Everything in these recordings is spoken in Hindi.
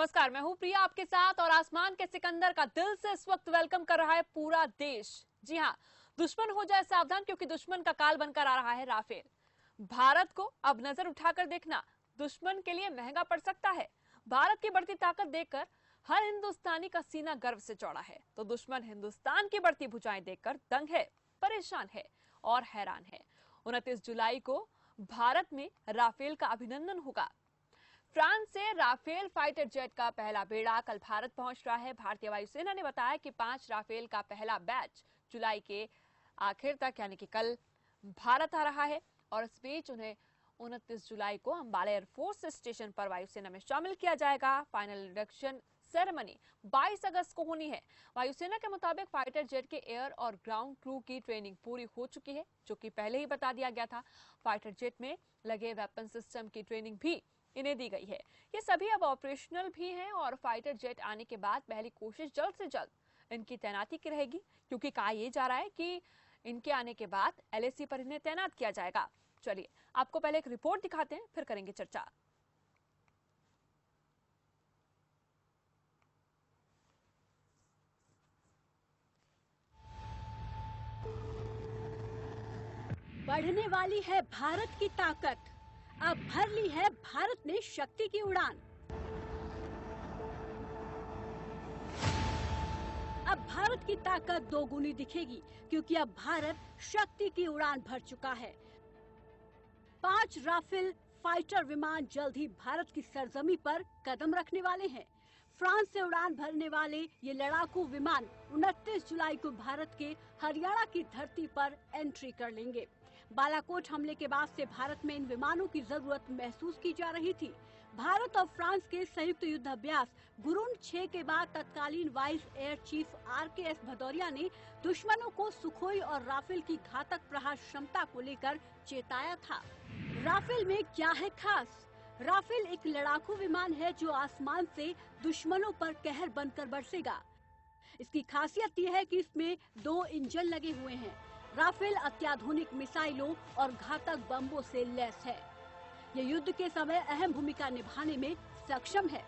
नमस्कार, मैं हूं प्रिया आपके साथ और आसमान के सिकंदर का दिल से इस वक्त वेलकम कर रहा है पूरा देश। जी हां, दुश्मन हो जाए सावधान क्योंकि दुश्मन का काल बनकर आ रहा है राफेल। भारत को अब नजर उठाकर देखना दुश्मन के लिए महंगा पड़ सकता है। भारत की बढ़ती ताकत देखकर हर हिंदुस्तानी का सीना गर्व से चौड़ा है, तो दुश्मन हिंदुस्तान की बढ़ती भुजाएं देखकर दंग है, परेशान है और हैरान है। 29 जुलाई को भारत में राफेल का अभिनंदन होगा। फ्रांस से राफेल फाइटर जेट का पहला बेड़ा कल भारत पहुंच रहा है। भारतीय वायुसेना ने बताया कि 5 राफेल का पहला बैच जुलाई के आखिर तक यानी कि कल भारत आ रहा है और इस बीच उन्हें 29 जुलाई को अंबाला एयरफोर्स स्टेशन पर वायुसेना में शामिल किया जाएगा। फाइनल इंडक्शन सेरेमनी 22 अगस्त को होनी है। वायुसेना के मुताबिक फाइटर जेट के एयर और ग्राउंड क्रू की ट्रेनिंग पूरी हो चुकी है, जो कि पहले ही बता दिया गया था। फाइटर जेट में लगे वेपन सिस्टम की ट्रेनिंग भी इन्हें दी गई है। ये सभी अब ऑपरेशनल भी हैं और फाइटर जेट आने के बाद पहली कोशिश जल्द से जल्द इनकी तैनाती की रहेगी, क्योंकि कहा यह जा रहा है कि इनके आने के बाद एलएसी पर इन्हें तैनात किया जाएगा। चलिए आपको पहले एक रिपोर्ट दिखाते हैं, फिर करेंगे चर्चा। बढ़ने वाली है भारत की ताकत, अब भर ली है भारत ने शक्ति की उड़ान। अब भारत की ताकत दोगुनी दिखेगी, क्योंकि अब भारत शक्ति की उड़ान भर चुका है। 5 राफेल फाइटर विमान जल्द ही भारत की सरजमी पर कदम रखने वाले हैं। फ्रांस से उड़ान भरने वाले ये लड़ाकू विमान 29 जुलाई को भारत के हरियाणा की धरती पर एंट्री कर लेंगे। बालाकोट हमले के बाद से भारत में इन विमानों की जरूरत महसूस की जा रही थी। भारत और फ्रांस के संयुक्त युद्ध अभ्यास गुरुंड 6 के बाद तत्कालीन vice air chief RKS Bhadauria ने दुश्मनों को सुखोई और राफेल की घातक प्रहार क्षमता को लेकर चेताया था। राफेल में क्या है खास? राफेल एक लड़ाकू विमान है जो आसमान से दुश्मनों पर कहर बनकर बरसेगा। इसकी खासियत यह है कि इसमें 2 इंजन लगे हुए हैं। राफेल अत्याधुनिक मिसाइलों और घातक बम्बों से लैस है। ये युद्ध के समय अहम भूमिका निभाने में सक्षम है।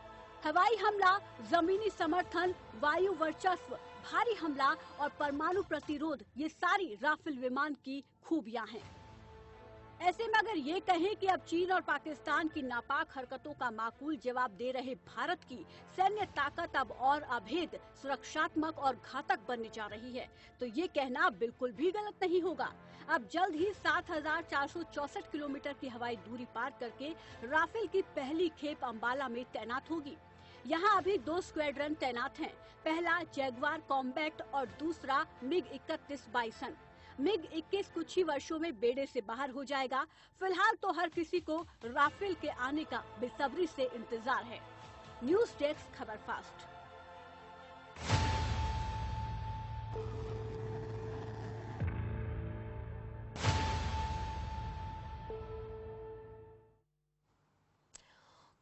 हवाई हमला, जमीनी समर्थन, वायु वर्चस्व, भारी हमला और परमाणु प्रतिरोध, ये सारी राफेल विमान की खूबियां हैं। ऐसे में अगर ये कहें कि अब चीन और पाकिस्तान की नापाक हरकतों का माकूल जवाब दे रहे भारत की सैन्य ताकत अब और अभेद, सुरक्षात्मक और घातक बनने जा रही है, तो ये कहना बिल्कुल भी गलत नहीं होगा। अब जल्द ही 7,464 किलोमीटर की हवाई दूरी पार करके राफेल की पहली खेप अंबाला में तैनात होगी। यहाँ अभी 2 स्क्वाड्रन तैनात हैं। पहला जैगवार कॉम्बैट और दूसरा MiG-31 बाइसन। MiG-21 कुछ ही वर्षों में बेड़े से बाहर हो जाएगा। फिलहाल तो हर किसी को राफेल के आने का बेसब्री से इंतजार है। न्यूज डेस्क खबर फास्ट।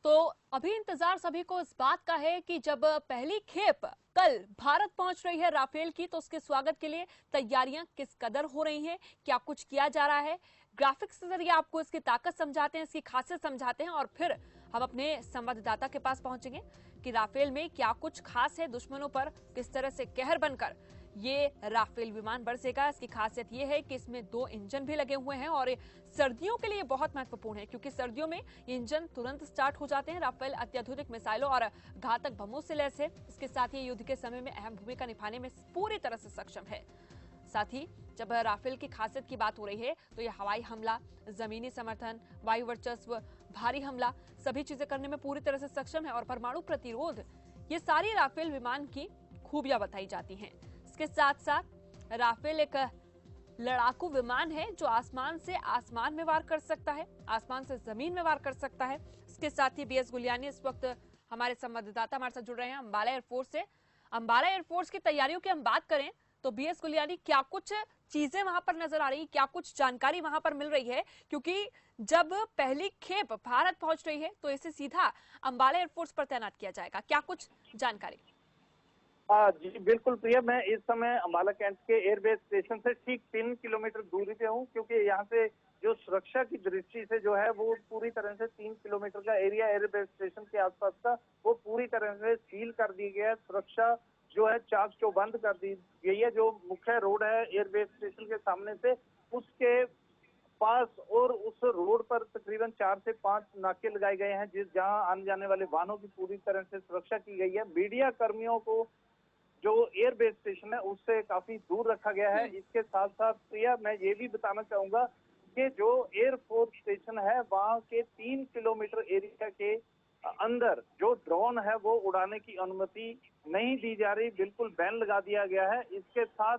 तो अभी इंतजार सभी को इस बात का है कि जब पहली खेप कल भारत पहुंच रही है राफेल की, तो उसके स्वागत के लिए तैयारियां किस कदर हो रही हैं, क्या कुछ किया जा रहा है। ग्राफिक्स के जरिए आपको इसकी ताकत समझाते हैं, इसकी खासियत समझाते हैं और फिर हम अपने संवाददाता के पास पहुंचेंगे कि राफेल में क्या कुछ खास है, दुश्मनों पर किस तरह से कहर बनकर ये राफेल विमान बरसेगा। इसकी खासियत ये है कि इसमें 2 इंजन भी लगे हुए हैं और सर्दियों के लिए बहुत महत्वपूर्ण है, क्योंकि सर्दियों में ये इंजन तुरंत स्टार्ट हो जाते हैं। राफेल अत्याधुनिक मिसाइलों और घातक बमों से लैस है। इसके साथ ही युद्ध के समय में अहम भूमिका निभाने में पूरी तरह से सक्षम है। साथ ही जब राफेल की खासियत की बात हो रही है तो ये हवाई हमला, जमीनी समर्थन, वायु वर्चस्व, भारी हमला, सभी चीजें करने में पूरी तरह से सक्षम है और परमाणु प्रतिरोध, ये सारी राफेल विमान की खूबियां बताई जाती हैं। इसके साथ साथ राफेल एक लड़ाकू विमान है जो आसमान से आसमान में वार कर सकता है, आसमान से जमीन में वार कर सकता है। इसके साथ ही BS गुलियानी इस वक्त हमारे संवाददाता हमारे साथ जुड़ रहे हैं अंबाला एयरफोर्स से। अंबाला एयरफोर्स की तैयारियों की हम बात करें तो BS गुलियानी, क्या कुछ चीजें वहां पर नजर आ रही, क्या कुछ जानकारी वहां पर मिल रही है? क्योंकि जब पहली खेप भारत पहुंच रही है तो इसे सीधा अंबाला एयरफोर्स पर तैनात किया जाएगा, क्या कुछ जानकारी? जी बिल्कुल प्रिया, मैं इस समय अंबाला कैंट के एयरबेस स्टेशन से ठीक 3 किलोमीटर दूरी पे हूँ, क्योंकि यहाँ से जो सुरक्षा की दृष्टि से जो है वो पूरी तरह से 3 किलोमीटर का एरिया एयरबेस स्टेशन के आसपास का वो पूरी तरह से सील कर दी गया है। सुरक्षा जो है चाक चौबंद कर दी गई है। जो मुख्य रोड है एयरबेस स्टेशन के सामने से उसके पास और उस रोड पर तकरीबन 4 से 5 नाके लगाए गए हैं, जहां आने जाने वाले वाहनों की पूरी तरह से सुरक्षा की गई है। मीडिया कर्मियों को जो एयरबेस स्टेशन है उससे काफी दूर रखा गया है। इसके साथ साथ प्रिया, मैं ये भी बताना चाहूंगा कि जो एयरफोर्स स्टेशन है वहां के 3 किलोमीटर एरिया के अंदर जो ड्रोन है वो उड़ाने की अनुमति नहीं दी जा रही, बिल्कुल बैन लगा दिया गया है। इसके साथ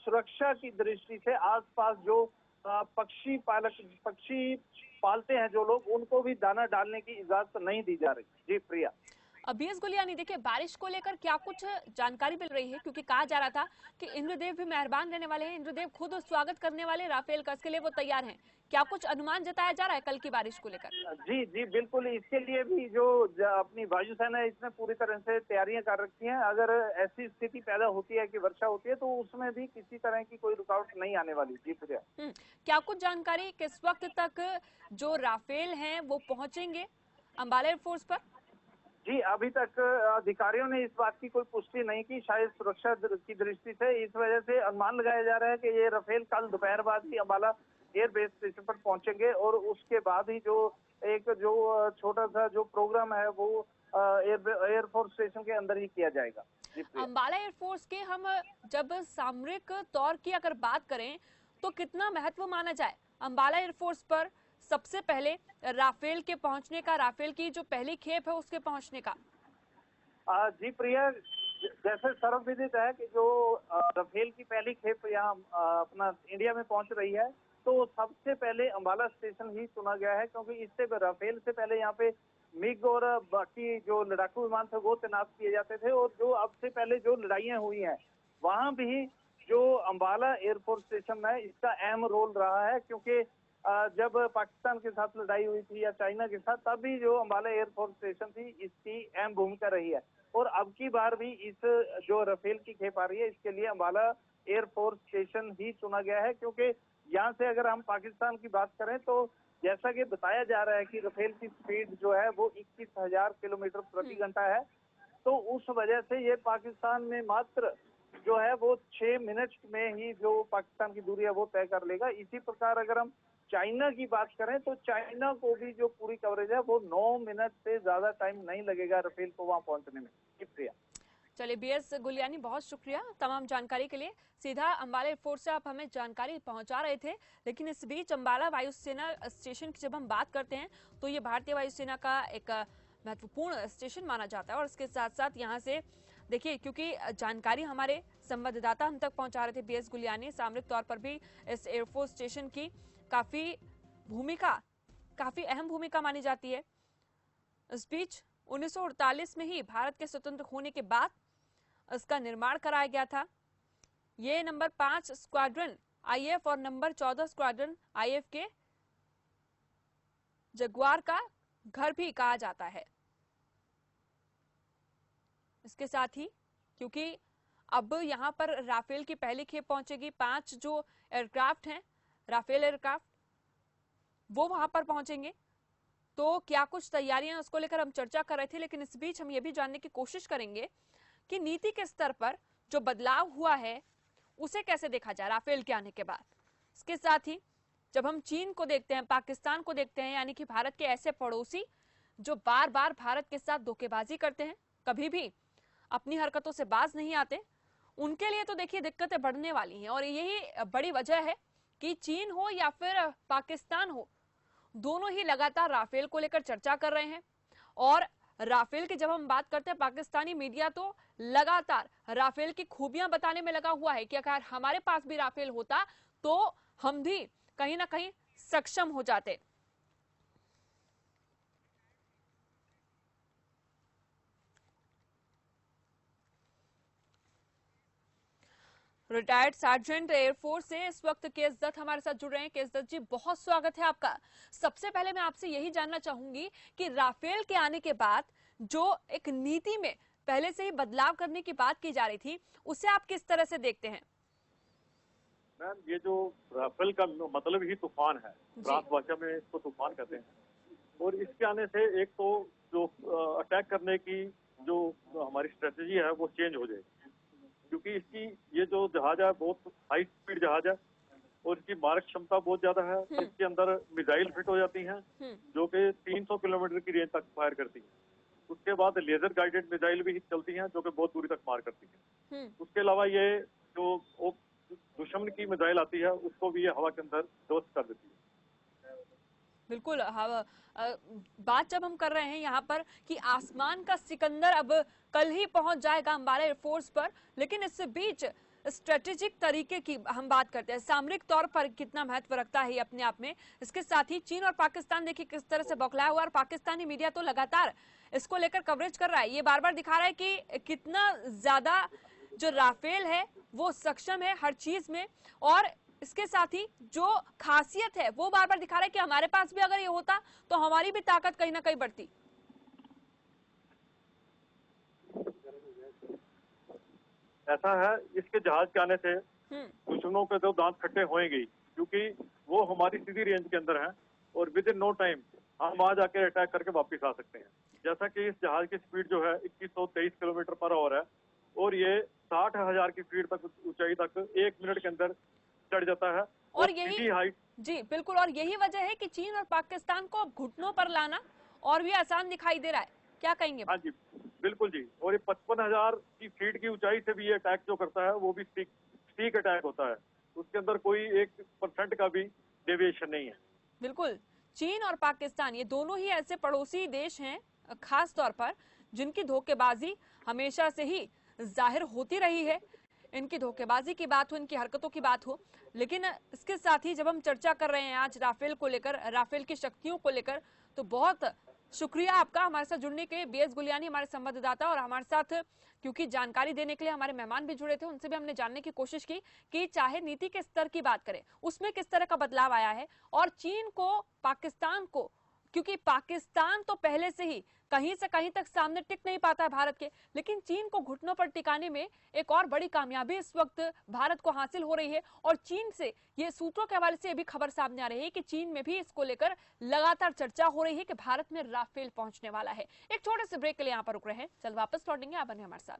सुरक्षा की दृष्टि से आसपास जो पक्षी पालते हैं जो लोग, उनको भी दाना डालने की इजाजत नहीं दी जा रही। जी प्रिया। बीएस गुलियानी, देखिए बारिश को लेकर क्या कुछ जानकारी मिल रही है? क्योंकि कहा जा रहा था कि इंद्रदेव भी मेहरबान रहने वाले हैं, इंद्रदेव खुद स्वागत करने वाले राफेल का, इसके लिए वो तैयार हैं। क्या कुछ अनुमान जताया जा रहा है कल की बारिश को लेकर? जी जी बिल्कुल, इसके लिए भी जो अपनी वायुसेना है इसने पूरी तरह से तैयारियां कर रखी हैं। अगर ऐसी स्थिति पैदा होती है कि वर्षा होती है तो उसमें भी किसी तरह की कोई रुकावट नहीं आने वाली। जी प्रिया। क्या कुछ जानकारी किस वक्त तक जो राफेल हैं वो पहुंचेंगे अंबाला एयरफोर्स पर? जी, अभी तक अधिकारियों ने इस बात की कोई पुष्टि नहीं की, शायद सुरक्षा की दृष्टि से। इस वजह से अनुमान लगाया जा रहा है कि ये राफेल कल दोपहर बाद ही अंबाला एयरबेस स्टेशन पर पहुंचेंगे और उसके बाद ही जो छोटा सा जो प्रोग्राम है वो एयरफोर्स स्टेशन के अंदर ही किया जाएगा। अंबाला एयरफोर्स के हम जब सामरिक तौर की अगर बात करें तो कितना महत्व माना जाए अंबाला एयरफोर्स पर सबसे पहले राफेल के पहुंचने का, राफेल की जो पहली खेप है उसके पहुंचने का? जी प्रिया, जैसे सर्वविदित है कि जो राफेल की पहली खेप यहाँ अपना इंडिया में पहुंच रही है, तो सबसे पहले अंबाला स्टेशन ही चुना गया है, क्योंकि इससे राफेल से पहले यहाँ पे मिग और बाकी जो लड़ाकू विमान थे वो तैनात किए जाते थे। और जो अब से पहले जो लड़ाइयाँ हुई हैं वहां भी जो अंबाला एयरफोर्स स्टेशन है इसका अहम रोल रहा है, क्योंकि जब पाकिस्तान के साथ लड़ाई हुई थी या चाइना के साथ, तब भी जो अंबाला एयरफोर्स स्टेशन थी इसकी अहम भूमिका रही है। और अब की बार भी इस जो राफेल की खेप आ रही है इसके लिए अंबाला एयरफोर्स स्टेशन ही चुना गया है, क्योंकि यहाँ से अगर हम पाकिस्तान की बात करें तो जैसा कि बताया जा रहा है कि राफेल की स्पीड जो है वो 21,000 किलोमीटर प्रति घंटा है। तो उस वजह से ये पाकिस्तान में मात्र जो है वो 6 मिनट में ही जो पाकिस्तान की दूरी है वो तय कर लेगा। इसी प्रकार अगर हम चाइना की बात करें तो चाइना को भी जो पूरी कवरेज है वो 9 मिनट से ज्यादा टाइम नहीं लगेगा राफेल को वहां पहुंचने में। शुक्रिया। चलिए बीएस गुलियानी, बहुत शुक्रिया तमाम जानकारी के लिए। सीधा अंबाला एयरफोर्स से आप हमें जानकारी पहुंचा रहे थे। लेकिन इस बीच अंबाला वायुसेना स्टेशन की जब हम बात करते हैं तो ये भारतीय वायुसेना का एक महत्वपूर्ण स्टेशन माना जाता है। और इसके साथ साथ यहाँ से देखिए, क्योंकि जानकारी हमारे संवाददाता हम तक पहुंचा रहे थे बीएस गुलियानी, सामरिक तौर पर भी इस एयरफोर्स स्टेशन की काफी अहम भूमिका मानी जाती है। इस बीच 1948 में ही भारत के स्वतंत्र होने के बाद इसका निर्माण कराया गया था। ये नंबर 5 स्क्वाड्रन आईएफ और नंबर 14 स्क्वाड्रन आईएफ के जगुआर का घर भी कहा जाता है। इसके साथ ही क्योंकि अब यहां पर राफेल की पहली खेप पहुंचेगी, 5 जो एयरक्राफ्ट हैं राफेल एयरक्राफ्ट वो वहां पर पहुंचेंगे। तो क्या कुछ तैयारियां उसको लेकर हम चर्चा कर रहे थे। लेकिन इस बीच हम ये भी जानने की कोशिश करेंगे कि नीति के स्तर पर जो बदलाव हुआ है उसे कैसे देखा जाए राफेल के आने के बाद। इसके साथ ही जब हम चीन को देखते हैं, पाकिस्तान को देखते हैं, यानी कि भारत के ऐसे पड़ोसी जो बार बार भारत के साथ धोखेबाजी करते हैं, कभी भी अपनी हरकतों से बाज नहीं आते, उनके लिए तो देखिए दिक्कतें बढ़ने वाली हैं। और यही बड़ी वजह है कि चीन हो या फिर पाकिस्तान हो, दोनों ही लगातार राफेल को लेकर चर्चा कर रहे हैं। और राफेल की जब हम बात करते हैं, पाकिस्तानी मीडिया तो लगातार राफेल की खूबियां बताने में लगा हुआ है कि अगर हमारे पास भी राफेल होता तो हम भी कहीं ना कहीं सक्षम हो जाते। रिटायर्ड सार्जेंट एयरफोर्स से इस वक्त केएस दत्त हमारे साथ जुड़ रहे हैं। केएस दत्त जी, बहुत स्वागत है आपका। सबसे पहले मैं आपसे यही जानना चाहूंगी कि राफेल के आने के बाद जो एक नीति में पहले से ही बदलाव करने की बात की जा रही थी, उसे आप किस तरह से देखते हैं? मैम ये जो राफेल का मतलब ही तूफान है, फ्रांस भाषा में इसको तूफान कहते हैं। और इसके आने से एक तो जो अटैक करने की जो हमारी स्ट्रेटजी है वो चेंज हो जाएगी, क्योंकि इसकी ये जो जहाज है बहुत हाई स्पीड जहाज है और इसकी मारक क्षमता बहुत ज्यादा है। इसके अंदर मिसाइल फिट हो जाती हैं जो कि 300 किलोमीटर की रेंज तक फायर करती हैं। उसके बाद लेजर गाइडेड मिसाइल भी चलती हैं जो कि बहुत दूरी तक मार करती हैं। उसके अलावा ये जो दुश्मन की मिसाइल आती है उसको भी ये हवा के अंदर ध्वस्त कर देती है। बिल्कुल बात जब हम कर रहे हैं यहाँ पर कि आसमान का सिकंदर अब कल ही पहुंच जाएगा अंबाला एयरफोर्स पर, लेकिन इस बीच स्ट्रेटेजिक तरीके की हम बात करते हैं, सामरिक तौर पर कितना महत्व रखता है अपने आप में। इसके साथ ही चीन और पाकिस्तान देखिए किस तरह से बौखलाया हुआ, और पाकिस्तानी मीडिया तो लगातार इसको लेकर कवरेज कर रहा है। ये बार बार दिखा रहा है कि कितना ज्यादा जो राफेल है वो सक्षम है हर चीज में, और इसके साथ ही जो खासियत है वो बार बार दिखा रहा है कि हमारे पास भी अगर ये होता तो हमारी भी ताकत कहीं ना कहीं बढ़ती। ऐसा है, इसके जहाज के आने से दुश्मनों के तो दांत खट्टे होंगे ही, क्योंकि वो हमारी सीधी रेंज के अंदर हैं और विद इन नो टाइम हम वहां जाके अटैक करके वापस आ सकते हैं। जैसा कि इस जहाज की स्पीड जो है 2123 किलोमीटर पर आवर है और ये 60,000 की फीट तक ऊंचाई तक 1 मिनट के अंदर चढ़ जाता है। और यही हाइट जी बिल्कुल, और यही वजह है कि चीन और पाकिस्तान को घुटनों पर लाना और भी आसान दिखाई दे रहा है। क्या कहेंगे? हाँ जी बिल्कुल जी, और ये 55,000 की फीट की ऊंचाई से भी ये अटैक जो करता है वो भी स्टीक अटैक होता है, उसके अंदर कोई 1% का भी डेविएशन नहीं है। बिल्कुल, चीन और पाकिस्तान ये दोनों ही ऐसे पड़ोसी देश हैं खास तौर पर जिनकी धोखेबाजी हमेशा से ही जाहिर होती रही है। इनकी धोखेबाजी की बात हो, इनकी हरकतों की बात हो, लेकिन इसके साथ ही जब हम चर्चा कर रहे हैं आज राफेल को लेकर, राफेल की शक्तियों को लेकर, तो बहुत शुक्रिया आपका हमारे साथ जुड़ने के लिए। बीएस गुलियानी हमारे संवाददाता, और हमारे साथ क्योंकि जानकारी देने के लिए हमारे मेहमान भी जुड़े थे, उनसे भी हमने जानने की कोशिश की कि चाहे नीति के स्तर की बात करें उसमें किस तरह का बदलाव आया है, और चीन को, पाकिस्तान को, क्योंकि पाकिस्तान तो पहले से ही कहीं से कहीं तक सामने टिक नहीं पाता है भारत के, लेकिन चीन को घुटनों पर टिकाने में एक और बड़ी कामयाबी इस वक्त भारत को हासिल हो रही है। और चीन से ये सूत्रों के हवाले से ये भी खबर सामने आ रही है कि चीन में भी इसको लेकर लगातार चर्चा हो रही है कि भारत में राफेल पहुंचने वाला है। एक छोटे से ब्रेक के लिए यहाँ पर रुक रहे हैं, चल वापस लौटेंगे, आप बने हमारे साथ।